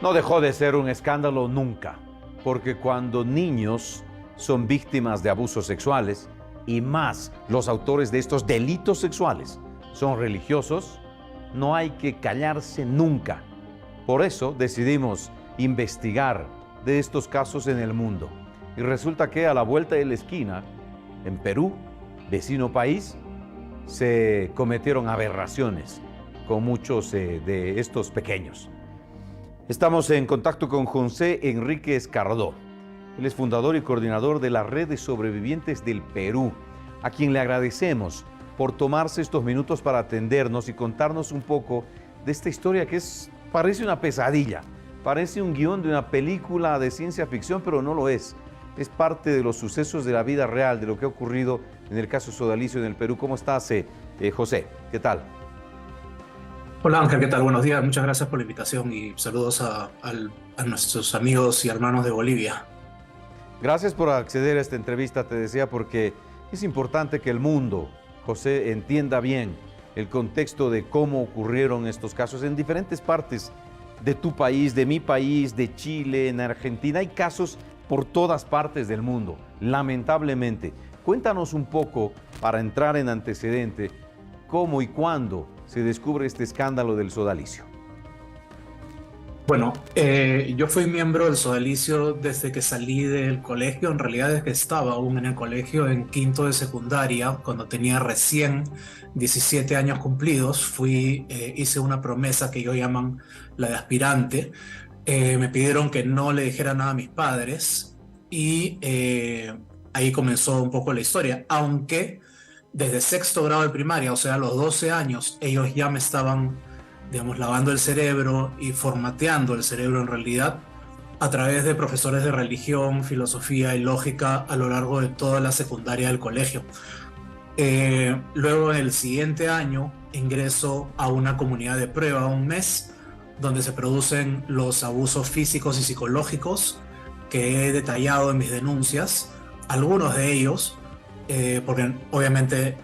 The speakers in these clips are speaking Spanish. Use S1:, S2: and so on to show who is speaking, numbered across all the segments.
S1: No dejó de ser un escándalo nunca, porque cuando niños son víctimas de abusos sexuales, y más los autores de estos delitos sexuales son religiosos, no hay que callarse nunca. Por eso decidimos investigar de estos casos en el mundo. Y resulta que a la vuelta de la esquina, en Perú, vecino país, se cometieron aberraciones con muchos de estos pequeños. Estamos en contacto con José Enrique Escardó. Él es fundador y coordinador de la Red de Sobrevivientes del Perú, a quien le agradecemos por tomarse estos minutos para atendernos y contarnos un poco de esta historia que parece una pesadilla, parece un guión de una película de ciencia ficción, pero no lo es. Es parte de los sucesos de la vida real, de lo que ha ocurrido en el caso Sodalicio en el Perú. ¿Cómo estás, José? ¿Qué tal?
S2: Hola Ángel, ¿qué tal? Buenos días, muchas gracias por la invitación y saludos a nuestros amigos y hermanos de Bolivia.
S1: Gracias por acceder a esta entrevista, te decía, porque es importante que el mundo, José, entienda bien el contexto de cómo ocurrieron estos casos en diferentes partes de tu país, de mi país, de Chile, en Argentina. Hay casos por todas partes del mundo, lamentablemente. Cuéntanos un poco, para entrar en antecedente, cómo y cuándo se descubre este escándalo del sodalicio.
S2: Bueno, yo fui miembro del Sodalicio desde que salí del colegio, en realidad desde que estaba aún en el colegio, en quinto de secundaria, cuando tenía recién 17 años cumplidos, hice una promesa que ellos llaman la de aspirante. Me pidieron que no le dijera nada a mis padres y ahí comenzó un poco la historia, aunque desde sexto grado de primaria, o sea, a los 12 años, ellos ya me estaban, digamos, lavando el cerebro y formateando el cerebro en realidad a través de profesores de religión, filosofía y lógica a lo largo de toda la secundaria del colegio. Luego, en el siguiente año, ingreso a una comunidad de prueba, un mes, donde se producen los abusos físicos y psicológicos que he detallado en mis denuncias, algunos de ellos, porque obviamente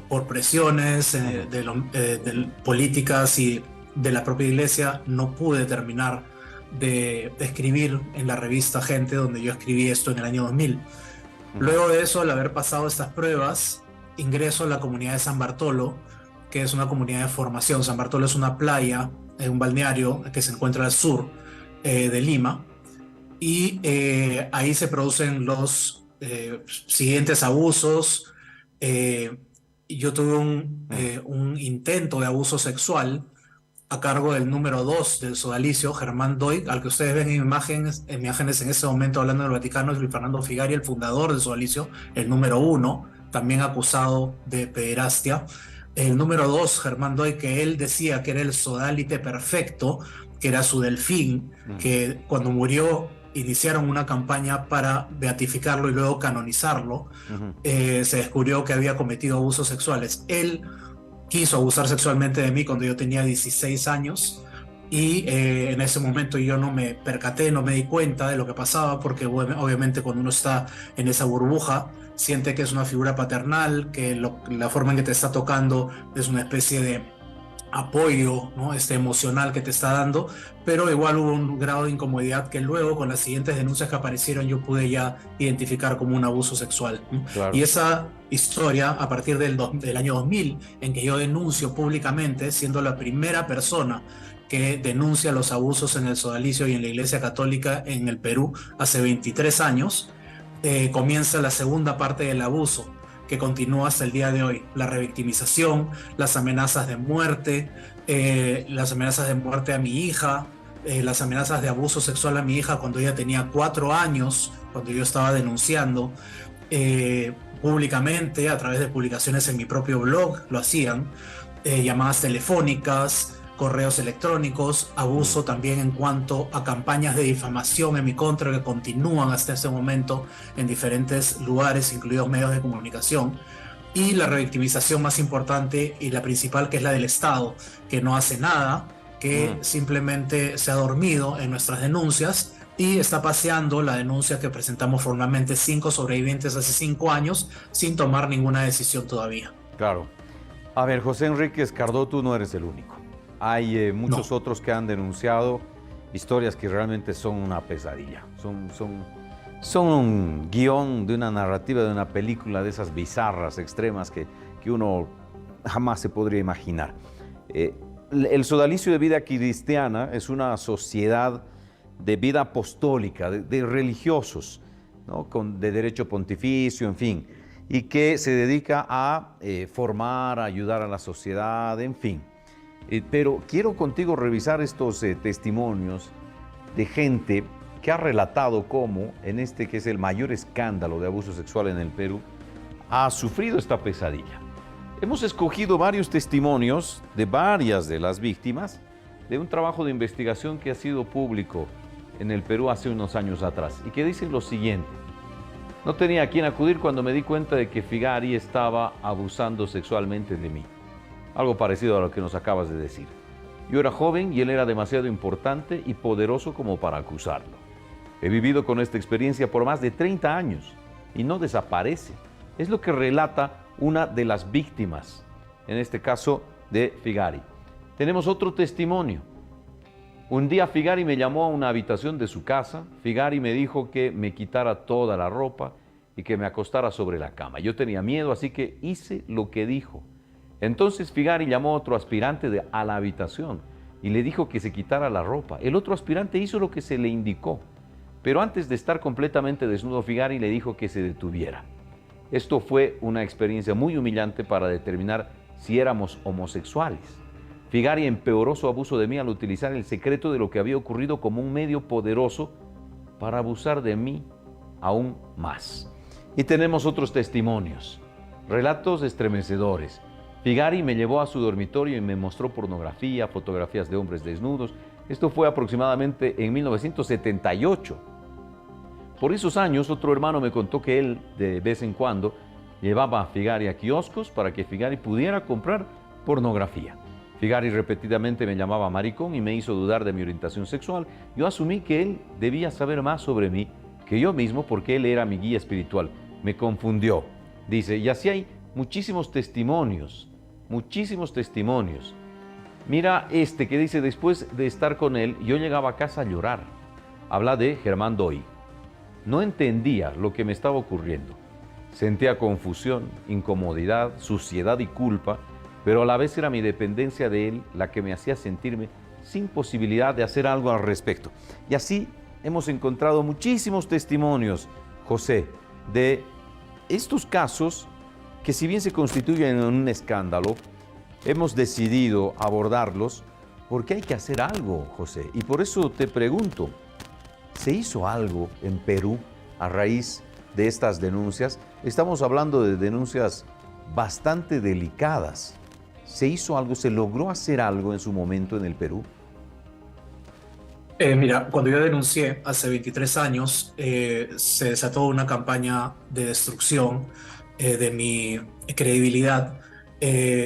S2: por presiones de políticas y de la propia iglesia no pude terminar de escribir en la revista Gente, donde yo escribí esto en el año 2000. Luego de eso, al haber pasado estas pruebas, ingreso a la comunidad de San Bartolo, que es una comunidad de formación. San Bartolo es una playa, un balneario que se encuentra al sur de Lima, y ahí se producen los siguientes abusos. Yo tuve un intento de abuso sexual a cargo del número 2 del sodalicio, Germán Doig, al que ustedes ven en imágenes en ese momento hablando del Vaticano, es Luis Fernando Figari, el fundador del sodalicio, el número 1, también acusado de pederastia. El número 2, Germán Doig, que él decía que era el sodalite perfecto, que era su delfín, que cuando murió iniciaron una campaña para beatificarlo y luego canonizarlo. Se descubrió que había cometido abusos sexuales. Él quiso abusar sexualmente de mí cuando yo tenía 16 años y en ese momento yo no me percaté, no me di cuenta de lo que pasaba, porque obviamente cuando uno está en esa burbuja siente que es una figura paternal, que la forma en que te está tocando es una especie de apoyo, ¿no? Emocional que te está dando, pero igual hubo un grado de incomodidad que luego con las siguientes denuncias que aparecieron yo pude ya identificar como un abuso sexual, ¿no?
S1: Claro.
S2: Y esa historia, a partir del año 2000, en que yo denuncio públicamente, siendo la primera persona que denuncia los abusos en el sodalicio y en la Iglesia Católica en el Perú hace 23 años, comienza la segunda parte del abuso, que continúa hasta el día de hoy. La revictimización, las amenazas de muerte a mi hija, las amenazas de abuso sexual a mi hija cuando ella tenía 4 años, cuando yo estaba denunciando públicamente, a través de publicaciones en mi propio blog, lo hacían, llamadas telefónicas, correos electrónicos, abuso también en cuanto a campañas de difamación en mi contra que continúan hasta este momento en diferentes lugares, incluidos medios de comunicación, y la revictimización más importante y la principal, que es la del Estado, que no hace nada, que simplemente se ha dormido en nuestras denuncias y está paseando la denuncia que presentamos formalmente 5 sobrevivientes hace 5 años sin tomar ninguna decisión todavía.
S1: Claro. A ver, José Enrique Escardó, tú no eres el único. Hay muchos
S2: No.
S1: otros que han denunciado historias que realmente son una pesadilla. Son un guión de una narrativa, de una película de esas bizarras, extremas que uno jamás se podría imaginar. El Sodalicio de Vida Cristiana es una sociedad de vida apostólica, de religiosos, ¿no? De derecho pontificio, en fin, y que se dedica a formar, a ayudar a la sociedad, en fin. Pero quiero contigo revisar estos testimonios de gente que ha relatado cómo, en este que es el mayor escándalo de abuso sexual en el Perú, ha sufrido esta pesadilla. Hemos escogido varios testimonios de varias de las víctimas de un trabajo de investigación que ha sido público en el Perú hace unos años atrás y que dice lo siguiente: no tenía a quién acudir cuando me di cuenta de que Figari estaba abusando sexualmente de mí. Algo parecido a lo que nos acabas de decir. Yo era joven y él era demasiado importante y poderoso como para acusarlo. He vivido con esta experiencia por más de 30 años y no desaparece. Es lo que relata una de las víctimas, en este caso de Figari. Tenemos otro testimonio. Un día Figari me llamó a una habitación de su casa. Figari me dijo que me quitara toda la ropa y que me acostara sobre la cama. Yo tenía miedo, así que hice lo que dijo. Entonces Figari llamó a otro aspirante a la habitación y le dijo que se quitara la ropa. El otro aspirante hizo lo que se le indicó, pero antes de estar completamente desnudo, Figari le dijo que se detuviera. Esto fue una experiencia muy humillante para determinar si éramos homosexuales. Figari empeoró su abuso de mí al utilizar el secreto de lo que había ocurrido como un medio poderoso para abusar de mí aún más. Y tenemos otros testimonios, relatos estremecedores. Figari me llevó a su dormitorio y me mostró pornografía, fotografías de hombres desnudos. Esto fue aproximadamente en 1978. Por esos años, otro hermano me contó que él, de vez en cuando, llevaba a Figari a kioscos para que Figari pudiera comprar pornografía. Figari repetidamente me llamaba maricón y me hizo dudar de mi orientación sexual. Yo asumí que él debía saber más sobre mí que yo mismo porque él era mi guía espiritual. Me confundió, dice, y así hay muchísimos testimonios. Mira este que dice: después de estar con él, yo llegaba a casa a llorar. Habla de Germán Doy. No entendía lo que me estaba ocurriendo. Sentía confusión, incomodidad, suciedad y culpa, pero a la vez era mi dependencia de él la que me hacía sentirme sin posibilidad de hacer algo al respecto. Y así hemos encontrado muchísimos testimonios, José, de estos casos que, si bien se constituyen en un escándalo, hemos decidido abordarlos porque hay que hacer algo, José. Y por eso te pregunto, ¿se hizo algo en Perú a raíz de estas denuncias? Estamos hablando de denuncias bastante delicadas. ¿Se hizo algo? ¿Se logró hacer algo en su momento en el Perú?
S2: Mira, cuando yo denuncié hace 23 años, se desató una campaña de destrucción de mi credibilidad,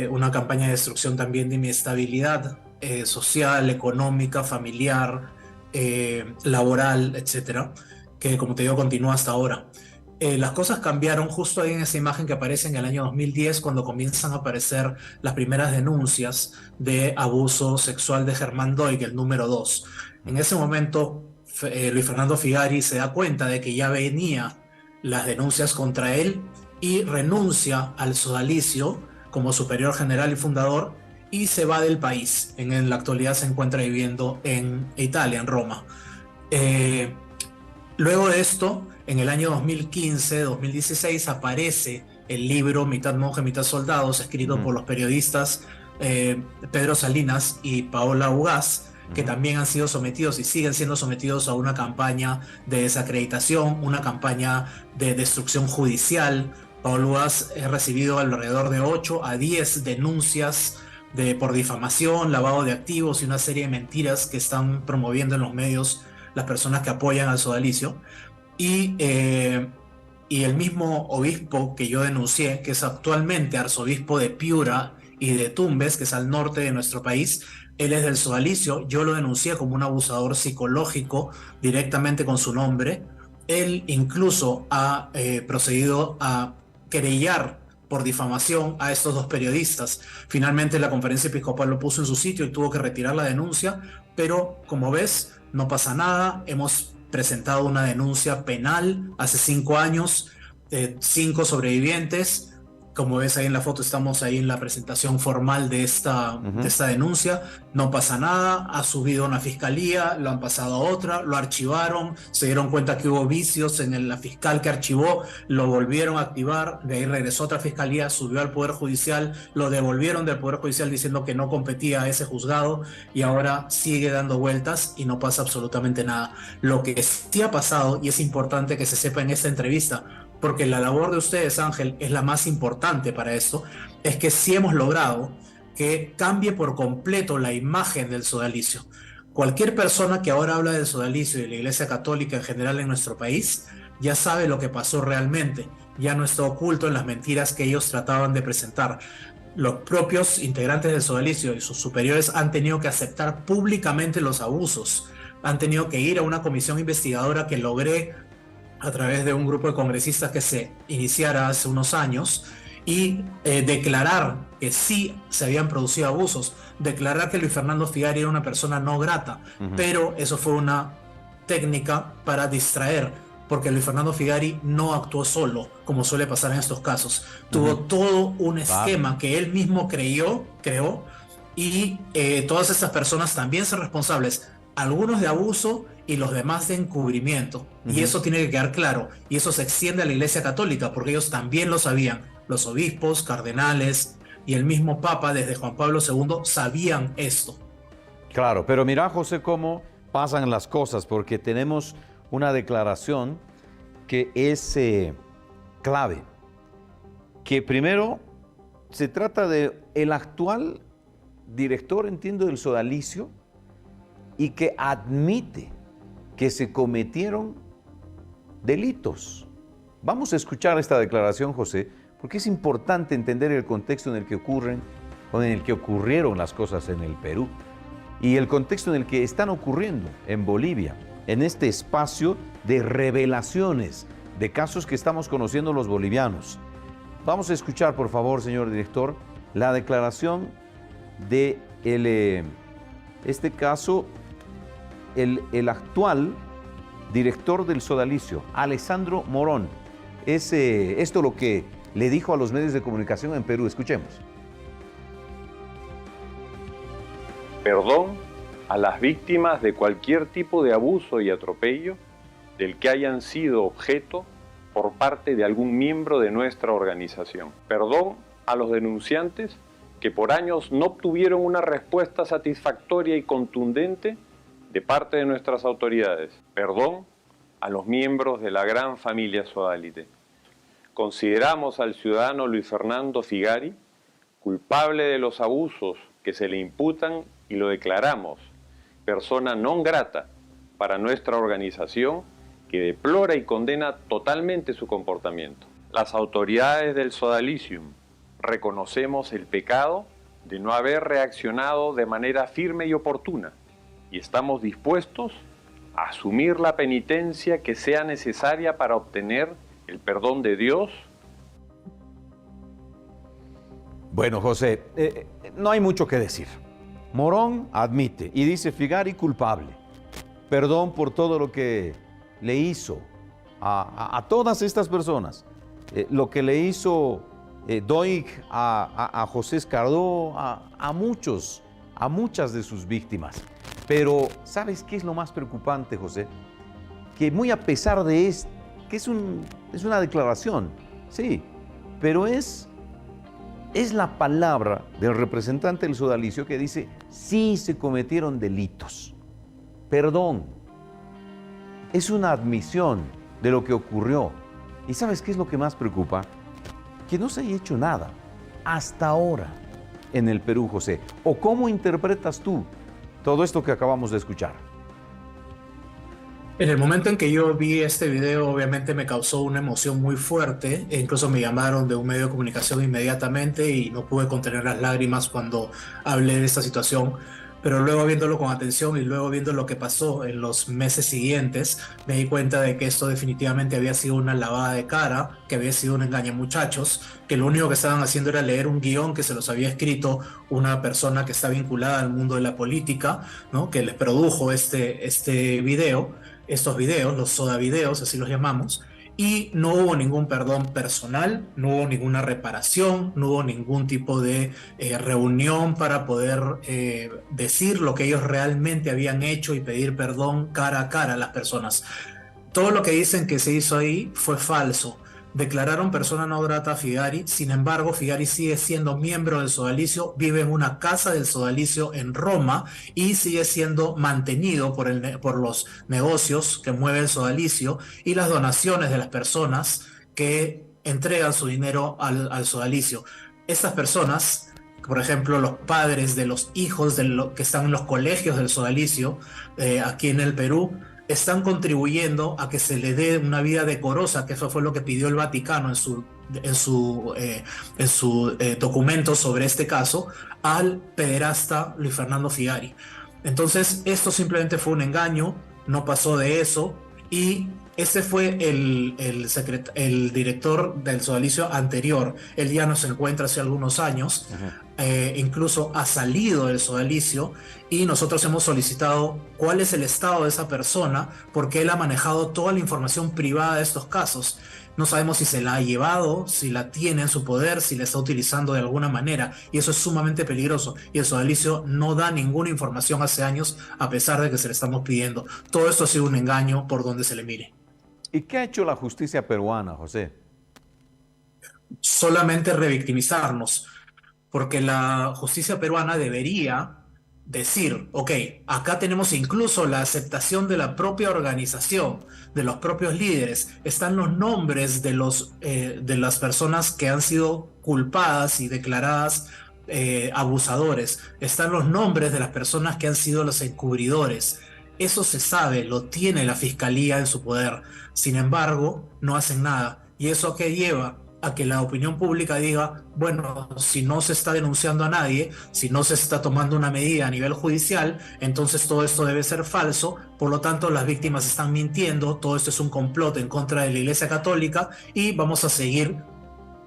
S2: una campaña de destrucción también de mi estabilidad social, económica, familiar, laboral, etcétera, que, como te digo, continúa hasta ahora. Las cosas cambiaron justo ahí en esa imagen que aparece en el año 2010, cuando comienzan a aparecer las primeras denuncias de abuso sexual de Germán Doig, el número 2. En ese momento, Luis Fernando Figari se da cuenta de que ya venía las denuncias contra él y renuncia al sodalicio como superior general y fundador y se va del país. En la actualidad se encuentra viviendo en Italia, en Roma. Luego de esto, en el año 2015-2016 aparece el libro Mitad monje, mitad soldados, escrito por los periodistas Pedro Salinas y Paola Ugaz, que también han sido sometidos y siguen siendo sometidos a una campaña de desacreditación, una campaña de destrucción judicial. Paola Ugaz ha recibido alrededor de 8 a 10 denuncias por difamación, lavado de activos y una serie de mentiras que están promoviendo en los medios las personas que apoyan al sodalicio. Y el mismo obispo que yo denuncié, que es actualmente arzobispo de Piura y de Tumbes, que es al norte de nuestro país, él es del sodalicio. Yo lo denuncié como un abusador psicológico directamente con su nombre. Él incluso ha procedido a querellar por difamación a estos dos periodistas. Finalmente la conferencia episcopal lo puso en su sitio y tuvo que retirar la denuncia, pero como ves, no pasa nada, hemos presentado una denuncia penal hace 5 años, 5 sobrevivientes. Como ves ahí en la foto, estamos ahí en la presentación formal de esta denuncia. No pasa nada, ha subido a una fiscalía, lo han pasado a otra, lo archivaron, se dieron cuenta que hubo vicios en la fiscal que archivó, lo volvieron a activar, de ahí regresó a otra fiscalía, subió al Poder Judicial, lo devolvieron del Poder Judicial diciendo que no competía a ese juzgado y ahora sigue dando vueltas y no pasa absolutamente nada. Lo que sí ha pasado, y es importante que se sepa en esta entrevista, porque la labor de ustedes, Ángel, es la más importante para esto, es que sí hemos logrado que cambie por completo la imagen del sodalicio. Cualquier persona que ahora habla del sodalicio y de la Iglesia Católica en general en nuestro país ya sabe lo que pasó realmente, ya no está oculto en las mentiras que ellos trataban de presentar. Los propios integrantes del sodalicio y sus superiores han tenido que aceptar públicamente los abusos, han tenido que ir a una comisión investigadora que logré a través de un grupo de congresistas que se iniciara hace unos años y declarar que sí se habían producido abusos, declarar que Luis Fernando Figari era una persona no grata, pero eso fue una técnica para distraer, porque Luis Fernando Figari no actuó solo, como suele pasar en estos casos. Tuvo todo un esquema que él mismo creó, y todas estas personas también son responsables, algunos de abuso y los demás de encubrimiento. Y eso tiene que quedar claro. Y eso se extiende a la Iglesia Católica, porque ellos también lo sabían. Los obispos, cardenales y el mismo Papa, desde Juan Pablo II, sabían esto.
S1: Claro, pero mira, José, cómo pasan las cosas, porque tenemos una declaración que es clave. Que primero se trata de el actual director, entiendo, del sodalicio, y que admite que se cometieron delitos. Vamos a escuchar esta declaración, José, porque es importante entender el contexto en el que ocurren o en el que ocurrieron las cosas en el Perú y el contexto en el que están ocurriendo en Bolivia, en este espacio de revelaciones de casos que estamos conociendo los bolivianos. Vamos a escuchar, por favor, señor director, la declaración de este caso, el actual director del sodalicio, Alessandro Morón. Es esto lo que le dijo a los medios de comunicación en Perú. Escuchemos.
S3: Perdón a las víctimas de cualquier tipo de abuso y atropello del que hayan sido objeto por parte de algún miembro de nuestra organización. Perdón a los denunciantes que por años no obtuvieron una respuesta satisfactoria y contundente de parte de nuestras autoridades. Perdón a los miembros de la gran familia sodalite. Consideramos al ciudadano Luis Fernando Figari culpable de los abusos que se le imputan y lo declaramos persona non grata para nuestra organización, que deplora y condena totalmente su comportamiento. Las autoridades del Sodalicium reconocemos el pecado de no haber reaccionado de manera firme y oportuna y estamos dispuestos a asumir la penitencia que sea necesaria para obtener el perdón de Dios.
S1: Bueno, José, no hay mucho que decir. Morón admite y dice Figari culpable. Perdón por todo lo que le hizo a todas estas personas. Lo que le hizo Doig a José Escardó, a muchas de sus víctimas. Pero, ¿sabes qué es lo más preocupante, José? Que muy a pesar de esto, que es una declaración, sí, pero es la palabra del representante del sodalicio que dice, sí se cometieron delitos. Perdón. Es una admisión de lo que ocurrió. ¿Y sabes qué es lo que más preocupa? Que no se haya hecho nada hasta ahora en el Perú, José. ¿O cómo interpretas tú todo esto que acabamos de escuchar?
S2: En el momento en que yo vi este video, obviamente me causó una emoción muy fuerte, e incluso me llamaron de un medio de comunicación inmediatamente y no pude contener las lágrimas cuando hablé de esta situación. pero luego viéndolo con atención y luego viendo lo que pasó en los meses siguientes, me di cuenta de que esto definitivamente había sido una lavada de cara, que había sido un engañamuchachos, que lo único que estaban haciendo era leer un guión que se los había escrito una persona que está vinculada al mundo de la política, ¿no? Que les produjo este video, estos videos, los soda videos, así los llamamos, y no hubo ningún perdón personal, no hubo ninguna reparación, no hubo ningún tipo de reunión para poder decir lo que ellos realmente habían hecho y pedir perdón cara a cara a las personas. Todo lo que dicen que se hizo ahí fue falso. Declararon persona no grata a Figari, sin embargo, Figari sigue siendo miembro del sodalicio, vive en una casa del sodalicio en Roma y sigue siendo mantenido por los negocios que mueve el sodalicio y las donaciones de las personas que entregan su dinero al sodalicio. Estas personas, por ejemplo, los padres de los hijos que están en los colegios del sodalicio aquí en el Perú, están contribuyendo a que se le dé una vida decorosa, que eso fue lo que pidió el Vaticano en su documento sobre este caso, al pederasta Luis Fernando Figari. Entonces, esto simplemente fue un engaño, no pasó de eso, y ese fue el director del sodalicio anterior. Él ya no se encuentra hace algunos años. Incluso ha salido del sodalicio y nosotros hemos solicitado cuál es el estado de esa persona, porque él ha manejado toda la información privada de estos casos. No sabemos si se la ha llevado, si la tiene en su poder, si la está utilizando de alguna manera, y eso es sumamente peligroso. Y el sodalicio no da ninguna información hace años, a pesar de que se le estamos pidiendo. Todo esto ha sido un engaño por donde se le mire.
S1: ¿Y qué ha hecho la justicia peruana, José?
S2: Solamente revictimizarnos, porque la justicia peruana debería decir, ok, acá tenemos incluso la aceptación de la propia organización, de los propios líderes, están los nombres de las personas que han sido culpadas y declaradas abusadores, están los nombres de las personas que han sido los encubridores. Eso se sabe, lo tiene la fiscalía en su poder. Sin embargo, no hacen nada. ¿Y eso a qué lleva? A que la opinión pública diga, bueno, si no se está denunciando a nadie, si no se está tomando una medida a nivel judicial, entonces todo esto debe ser falso, por lo tanto las víctimas están mintiendo, todo esto es un complot en contra de la Iglesia Católica y vamos a seguir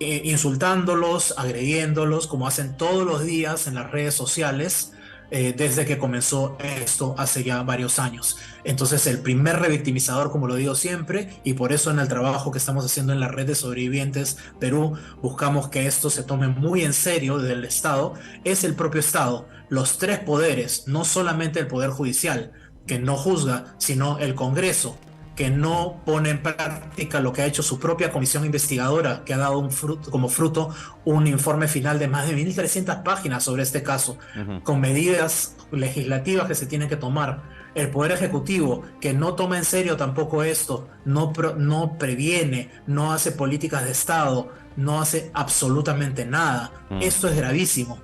S2: insultándolos, agrediéndolos, como hacen todos los días en las redes sociales, desde que comenzó esto hace ya varios años. Entonces el primer revictimizador, como lo digo siempre, y por eso en el trabajo que estamos haciendo en la red de sobrevivientes Perú, buscamos que esto se tome muy en serio desde el Estado, es el propio Estado, los tres poderes, no solamente el Poder Judicial, que no juzga, sino el Congreso, que no pone en práctica lo que ha hecho su propia comisión investigadora, que ha dado como fruto un informe final de más de 1.300 páginas sobre este caso, con medidas legislativas que se tienen que tomar. El Poder Ejecutivo, que no toma en serio tampoco esto, no previene, no hace políticas de Estado, no hace absolutamente nada. Esto es gravísimo.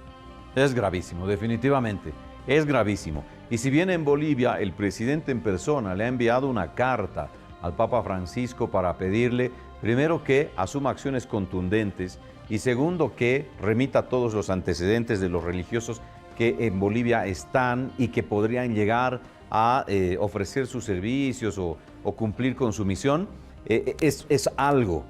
S1: Es gravísimo, definitivamente. Es gravísimo. Y si bien en Bolivia el presidente en persona le ha enviado una carta al Papa Francisco para pedirle, primero, que asuma acciones contundentes y segundo, que remita todos los antecedentes de los religiosos que en Bolivia están y que podrían llegar a ofrecer sus servicios o cumplir con su misión, es algo,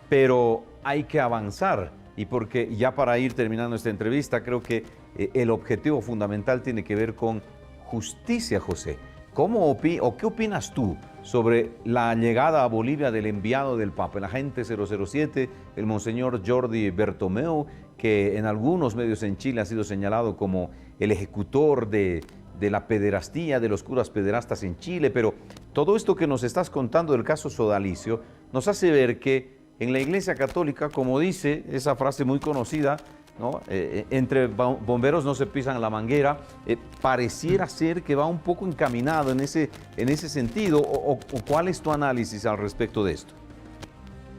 S1: pero hay que avanzar. Y porque ya para ir terminando esta entrevista, creo que el objetivo fundamental tiene que ver con justicia, José. ¿Qué opinas tú sobre la llegada a Bolivia del enviado del Papa, el agente 007, el monseñor Jordi Bertomeu, que en algunos medios en Chile ha sido señalado como el ejecutor de la pederastía, de los curas pederastas en Chile? Pero todo esto que nos estás contando del caso Sodalicio nos hace ver que en la Iglesia Católica, como dice esa frase muy conocida, ¿no? Entre bomberos no se pisan la manguera, pareciera ser que va un poco encaminado en ese sentido. ¿O cuál es tu análisis al respecto de esto?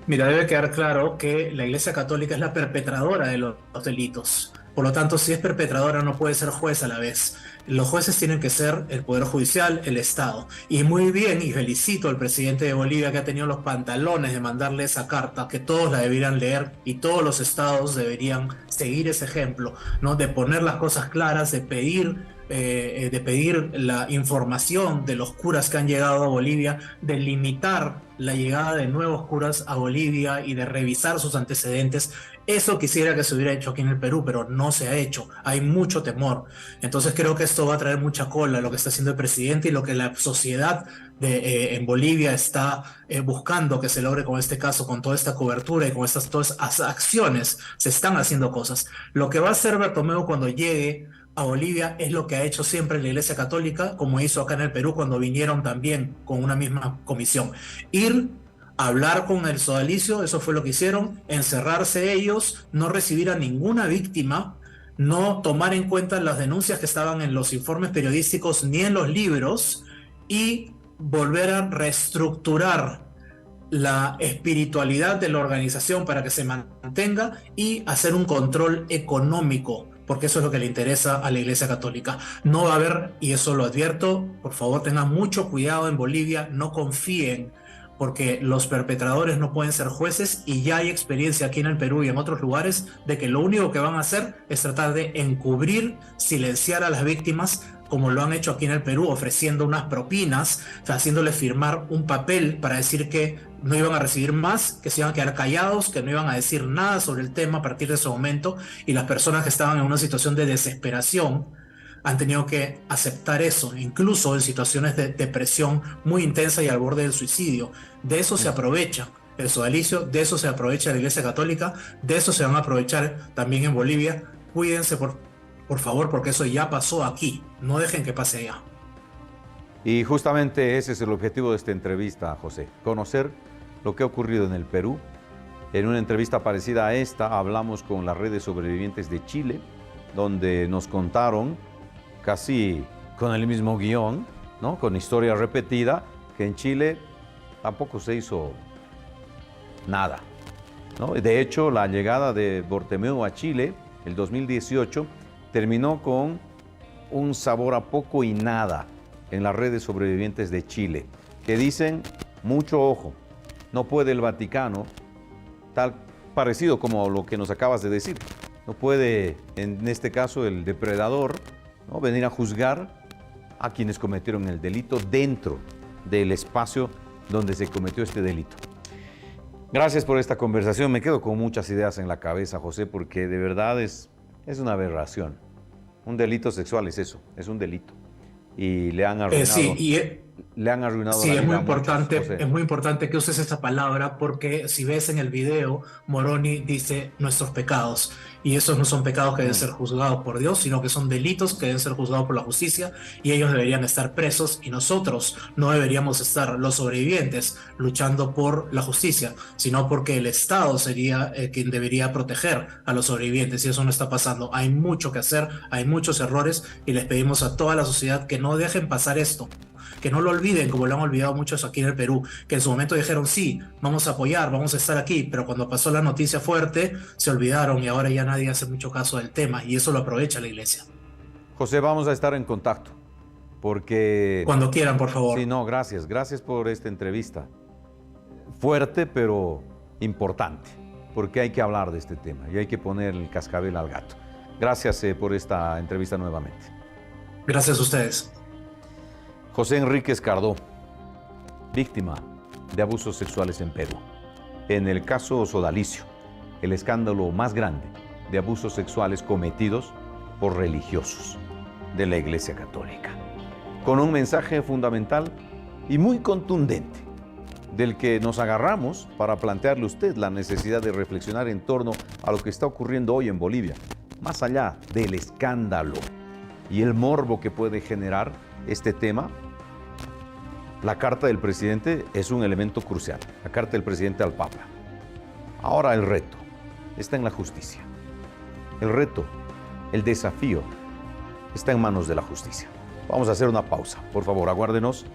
S2: Mira, debe quedar claro que la Iglesia Católica es la perpetradora de los delitos. Por lo tanto, si es perpetradora, no puede ser juez a la vez. Los jueces tienen que ser el Poder Judicial, el Estado. Y muy bien, y felicito al presidente de Bolivia que ha tenido los pantalones de mandarle esa carta, que todos la deberían leer y todos los estados deberían seguir ese ejemplo, ¿no? De poner las cosas claras, de pedir de pedir la información de los curas que han llegado a Bolivia, de limitar la llegada de nuevos curas a Bolivia y de revisar sus antecedentes. Eso quisiera que se hubiera hecho aquí en el Perú, pero no se ha hecho. Hay mucho temor. Entonces creo que esto va a traer mucha cola, lo que está haciendo el presidente y lo que la sociedad en Bolivia está buscando que se logre con este caso, con toda esta cobertura y con todas estas acciones. Se están haciendo cosas. Lo que va a hacer Bertomeu cuando llegue a Bolivia es lo que ha hecho siempre la Iglesia Católica, como hizo acá en el Perú cuando vinieron también con una misma comisión. Ir a hablar con el sodalicio, eso fue lo que hicieron, encerrarse ellos, no recibir a ninguna víctima, no tomar en cuenta las denuncias que estaban en los informes periodísticos ni en los libros, y volver a reestructurar la espiritualidad de la organización para que se mantenga y hacer un control económico, porque eso es lo que le interesa a la Iglesia Católica. No va a haber, y eso lo advierto, por favor tengan mucho cuidado en Bolivia, no confíen, porque los perpetradores no pueden ser jueces y ya hay experiencia aquí en el Perú y en otros lugares de que lo único que van a hacer es tratar de encubrir, silenciar a las víctimas, como lo han hecho aquí en el Perú, ofreciendo unas propinas, haciéndoles firmar un papel para decir que no iban a recibir más, que se iban a quedar callados, que no iban a decir nada sobre el tema a partir de ese momento, y las personas que estaban en una situación de desesperación han tenido que aceptar eso, incluso en situaciones de depresión muy intensa y al borde del suicidio. De eso se aprovecha el sodalicio, de eso se aprovecha la Iglesia Católica, de eso se van a aprovechar también en Bolivia. Cuídense por favor, porque eso ya pasó aquí, no dejen que pase allá.
S1: Y justamente ese es el objetivo de esta entrevista, José, conocer lo que ha ocurrido en el Perú. En una entrevista parecida a esta hablamos con las redes sobrevivientes de Chile, donde nos contaron casi con el mismo guión, ¿no? Con historia repetida, que en Chile tampoco se hizo nada, ¿no? De hecho, la llegada de Bertomeu a Chile, el 2018, terminó con un sabor a poco y nada en las redes sobrevivientes de Chile, que dicen, mucho ojo, no puede el Vaticano, tal parecido como lo que nos acabas de decir, no puede, en este caso, el depredador, ¿no?, venir a juzgar a quienes cometieron el delito dentro del espacio donde se cometió este delito. Gracias por esta conversación. Me quedo con muchas ideas en la cabeza, José, porque de verdad es una aberración. Un delito sexual es eso, es un delito. Y le han arruinado, le han arruinado la vida. Sí,
S2: es muy importante que uses esta palabra, porque si ves en el video, Moroni dice nuestros pecados, y esos no son pecados que deben ser juzgados por Dios, sino que son delitos que deben ser juzgados por la justicia, y ellos deberían estar presos, y nosotros no deberíamos estar, los sobrevivientes, luchando por la justicia, sino porque el Estado sería quien debería proteger a los sobrevivientes, y eso no está pasando. Hay mucho que hacer, hay muchos errores, y les pedimos a toda la sociedad que no dejen pasar esto, que no lo olviden, como lo han olvidado muchos aquí en el Perú, que en su momento dijeron sí, vamos a apoyar, vamos a estar aquí, pero cuando pasó la noticia fuerte se olvidaron y ahora ya nadie hace mucho caso del tema, y eso lo aprovecha la Iglesia.
S1: José, vamos a estar en contacto, porque...
S2: Cuando quieran, por favor.
S1: Sí, no, gracias por esta entrevista. Fuerte, pero importante, porque hay que hablar de este tema y hay que poner el cascabel al gato. Gracias por esta entrevista nuevamente.
S2: Gracias a ustedes.
S1: José Enríquez Cardó, víctima de abusos sexuales en Perú. En el caso Sodalicio, el escándalo más grande de abusos sexuales cometidos por religiosos de la Iglesia Católica. Con un mensaje fundamental y muy contundente, del que nos agarramos para plantearle a usted la necesidad de reflexionar en torno a lo que está ocurriendo hoy en Bolivia, más allá del escándalo y el morbo que puede generar este tema. La carta del presidente es un elemento crucial, la carta del presidente al Papa. Ahora el reto está en la justicia. El reto, el desafío, está en manos de la justicia. Vamos a hacer una pausa. Por favor, aguárdenos.